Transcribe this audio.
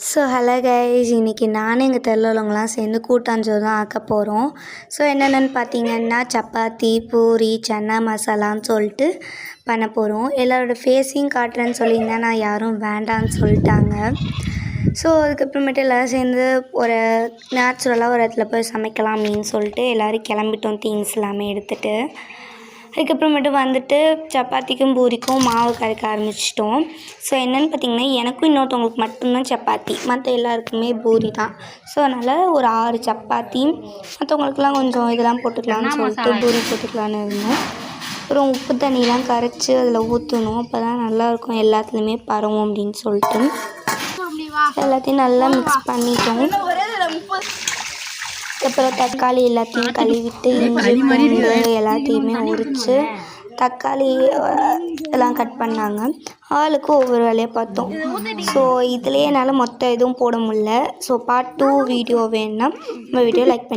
So hello guys, இன்றைக்கி நானும் எங்கள் தெருவில் உள்ளவங்களாம் சேர்ந்து கூட்டாஞ்சோறு தான் ஆக்க போகிறோம். ஸோ என்னென்னு பார்த்தீங்கன்னா சப்பாத்தி, பூரி, சன்னா மசாலான்னு சொல்லிட்டு பண்ண போகிறோம். எல்லோரோட ஃபேஸையும் காட்டுறேன்னு சொல்லியிருந்தேன், நான் யாரும் வேண்டான்னு சொல்லிட்டாங்க. ஸோ அதுக்கப்புறமேட்டு எல்லோரும் சேர்ந்து ஒரு நேச்சுரலாக ஒரு இடத்துல போய் சமைக்கலாம் அப்படின்னு சொல்லிட்டு எல்லோரும் கிளம்பிட்டோம், திங்ஸ் எல்லாமே எடுத்துகிட்டு. அதுக்கப்புறமேட்டு வந்துட்டு சப்பாத்திக்கும் பூரிக்கும் மாவு கரைக்க ஆரம்பிச்சிட்டோம். ஸோ என்னென்னு பார்த்திங்கன்னா, எனக்கும் இன்னொருத்தவங்களுக்கு மட்டும்தான் சப்பாத்தி, மற்ற எல்லாருக்குமே பூரி தான். ஸோ அதனால் ஒரு 6 சப்பாத்தி, மற்றவங்களுக்குலாம் கொஞ்சம் இதெல்லாம் போட்டுக்கலாம்னு சொல்லிட்டு பூரி போட்டுக்கலான்னு இருந்தோம். அப்புறம் உப்பு தண்ணியெலாம் கரைச்சி அதில் ஊற்றணும், அப்போ தான் நல்லாயிருக்கும், எல்லாத்துலேயுமே பரவும் அப்படின்னு சொல்லிட்டு எல்லாத்தையும் நல்லா மிக்ஸ் பண்ணிட்டோம். அப்புறம் தக்காளி எல்லாத்தையும் கழுவிட்டு இஞ்சி பூண்டு எல்லாத்தையுமே உரித்து தக்காளி எல்லாம் கட் பண்ணாங்க. ஆளுக்கு ஒவ்வொரு வேலையை பார்த்தோம். ஸோ இதுலேயே என்னால் மொத்தம் எதுவும் போட முடியல. ஸோ பார்ட் 2 வீடியோ வேணுன்னா நம்ம வீடியோ லைக் பண்ணி